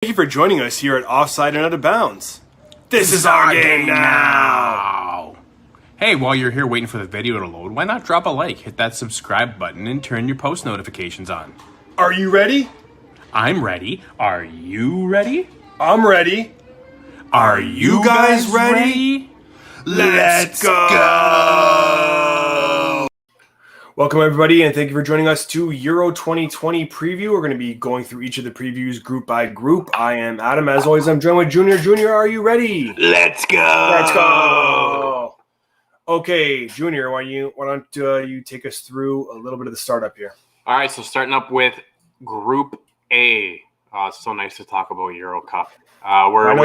Thank you for joining us here at Offside and Out of Bounds. This is our game now! Hey, while you're here waiting for the video to load, why not drop a like, hit that subscribe button, and turn your post notifications on? Are you ready? I'm ready. Are you ready? I'm ready. Are you guys ready? Let's go! Welcome everybody, and thank you for joining us to Euro 2020 preview. We're going to be going through each of the previews group by group. I am Adam. As always, I'm joined with Junior. Junior, are you ready? Let's go! Let's go! Okay, Junior, why don't you take us through a little bit of the startup here? All right, so starting up with Group A. It's so nice to talk about Euro Cup. We're a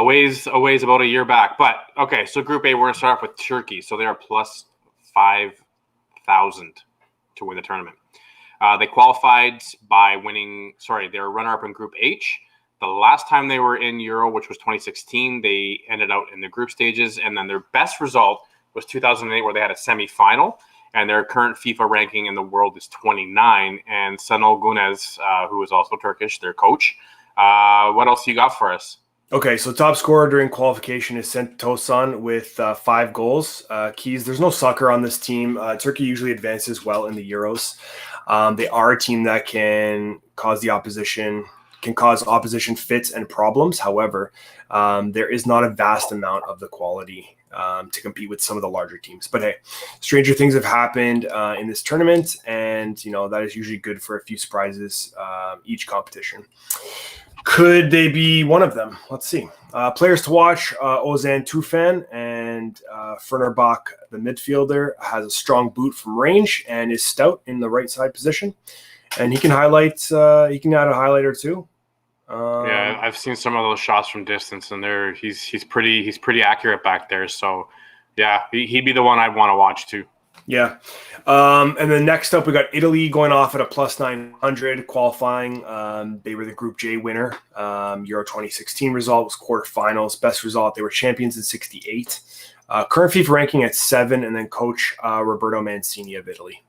ways about a year back. But, okay, so Group A, we're going to start off with Turkey. So they are plus 5,000 to win the tournament. They qualified by winning – they were runner-up in Group H. The last time they were in Euro, which was 2016, they ended out in the group stages. And then their best result was 2008, where they had a semifinal. And their current FIFA ranking in the world is 29. And Sanol Güneş, who is also Turkish, their coach. What else you got for us? Okay, so top scorer during qualification is Sent Tosun with 5 goals. Keys, there's no soccer on this team. Turkey usually advances well in the Euros. They are a team that can cause opposition fits and problems. However, there is not a vast amount of the quality to compete with some of the larger teams. But hey, stranger things have happened in this tournament, and that is usually good for a few surprises each competition. Could they be one of them? Let's see. Players to watch, Ozan Tufan and Fenerbahce, the midfielder, has a strong boot from range and is stout in the right side position. And he can highlight. He can add a highlight or two. Yeah, I've seen some of those shots from distance, and he's pretty accurate back there. So, yeah, he'd be the one I'd want to watch too. Yeah. And then next up, we got Italy going off at a plus 900 qualifying. They were the Group J winner. Euro 2016 result was quarterfinals. Best result, they were champions in 68. Current FIFA ranking at 7, and then coach Roberto Mancini of Italy.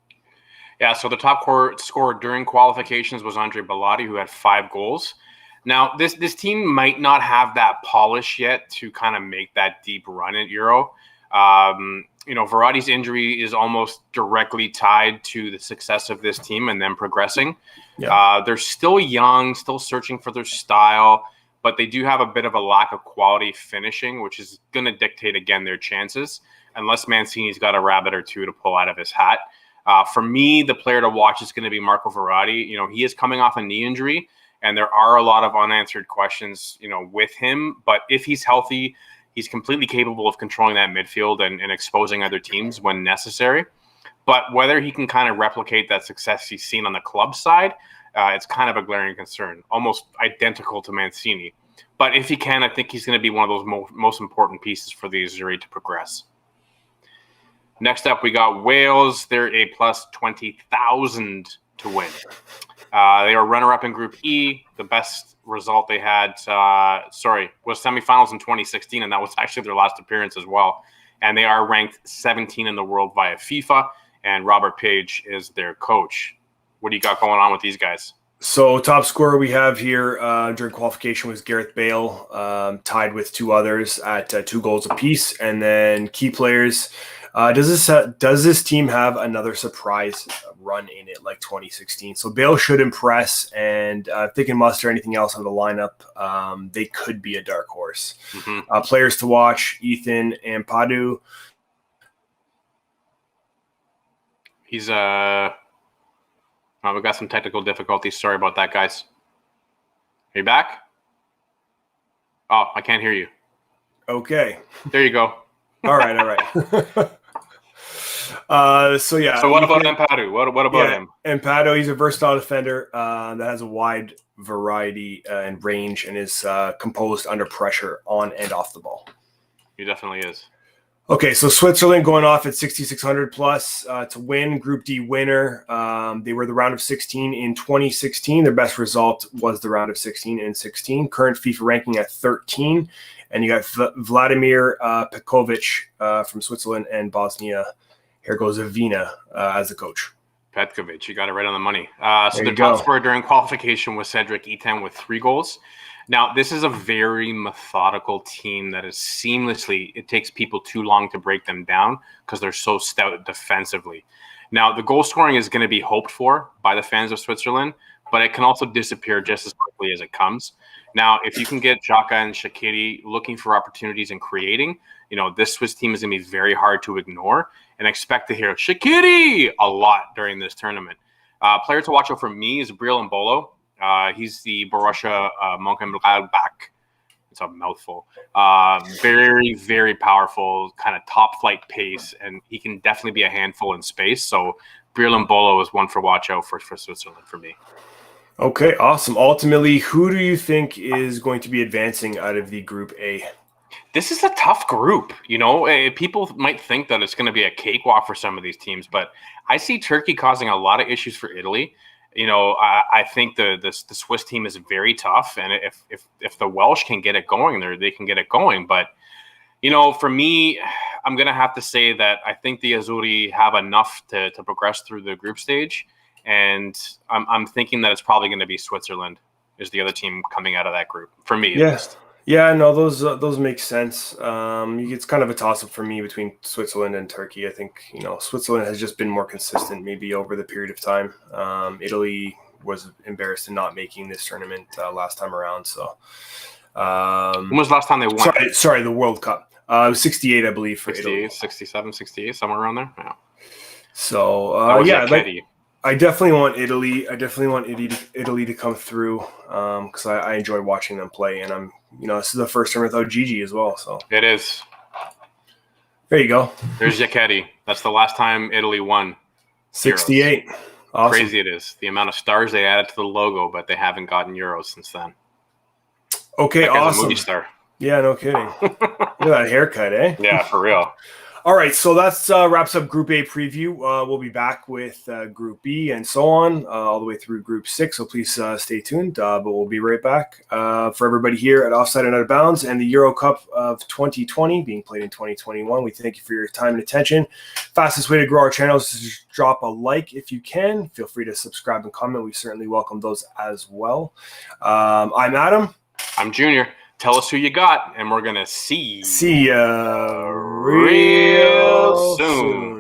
Yeah, so the top scorer during qualifications was Andre Bellotti, who had 5 goals. Now, this team might not have that polish yet to kind of make that deep run at Euro. Verratti's injury is almost directly tied to the success of this team and them progressing. Yeah. They're still young, still searching for their style, but they do have a bit of a lack of quality finishing, which is going to dictate, again, their chances, unless Mancini's got a rabbit or two to pull out of his hat. For me, the player to watch is going to be Marco Verratti. He is coming off a knee injury, and there are a lot of unanswered questions, with him. But if he's healthy, he's completely capable of controlling that midfield and exposing other teams when necessary. But whether he can kind of replicate that success he's seen on the club side, it's kind of a glaring concern, almost identical to Mancini. But if he can, I think he's going to be one of those most important pieces for the Azzurri to progress. Next up, we got Wales. They're a plus 20,000 to win. They were runner-up in Group E. The best result they had, was semifinals in 2016, and that was actually their last appearance as well. And they are ranked 17 in the world via FIFA, and Robert Page is their coach. What do you got going on with these guys? So top scorer we have here during qualification was Gareth Bale, tied with 2 others at 2 goals apiece. And then key players, does this team have another surprise run in it like 2016? So Bale should impress, and if they can muster anything else on the lineup, they could be a dark horse. Mm-hmm. Players to watch, Ethan Ampadu. He's we've got some technical difficulties. Sorry about that, guys. Are you back? Oh, I can't hear you. Okay. There you go. All right. So what about Ampadu? What about him? Ampadu, he's a versatile defender that has a wide variety and range, and is composed under pressure on and off the ball. He definitely is. Okay, so Switzerland going off at 6,600 plus to win. Group D winner. They were the round of 16 in 2016. Their best result was the round of 16 in 16. Current FIFA ranking at 13. And you got Vladimir Pekovic from Switzerland and Bosnia Herzegovina as the coach. Petkovic, you got it right on the money. So There the you top go. scorer during qualification was Cedric Etienne with 3 goals. Now, this is a very methodical team that is seamlessly, it takes people too long to break them down because they're so stout defensively. Now, the goal scoring is going to be hoped for by the fans of Switzerland, but it can also disappear just as quickly as it comes. Now, if you can get Xhaka and Shaqiri looking for opportunities and creating, this Swiss team is going to be very hard to ignore, and expect to hear Shaqiri a lot during this tournament. Player to watch out for me is Breel Mbolo. He's the Borussia Mönchengladbach. It's a mouthful. Very, very powerful, kind of top flight pace, and he can definitely be a handful in space. So Breel Mbolo is one for watch out for Switzerland for me. Okay, awesome. Ultimately, who do you think is going to be advancing out of the Group A? This is a tough group. People might think that it's going to be a cakewalk for some of these teams, but I see Turkey causing a lot of issues for Italy. I think the Swiss team is very tough, and if the Welsh can get it going, they can get it going. But for me, I'm gonna have to say that I think the Azzurri have enough to progress through the group stage, and I'm thinking that it's probably going to be Switzerland is the other team coming out of that group for me. Yeah. At least. Yeah, no, those make sense. It's kind of a toss-up for me between Switzerland and Turkey. I think, Switzerland has just been more consistent maybe over the period of time. Italy was embarrassed in not making this tournament last time around. So, when was the last time they won? Sorry, the World Cup. It was 68, I believe, for 68, Italy. 67, 68, somewhere around there. Yeah. So, I definitely want Italy. I definitely want Italy to come through because I enjoy watching them play, and this is the first time without Gigi as well. So it is. There you go. There's Giacchetti. That's the last time Italy won. 68. Awesome. Crazy it is. The amount of stars they added to the logo, but they haven't gotten Euros since then. Okay, that awesome. A movie star. Yeah, no kidding. Look at that haircut, eh? Yeah, for real. All right, so that's wraps up Group A preview. We'll be back with Group B and so on all the way through Group 6, so please stay tuned, but we'll be right back. For everybody here at Offside and Out of Bounds and the Euro Cup of 2020 being played in 2021, we thank you for your time and attention. Fastest way to grow our channel is to just drop a like if you can. Feel free to subscribe and comment. We certainly welcome those as well. I'm Adam. I'm Junior. Tell us who you got, and we're going to see ya real soon.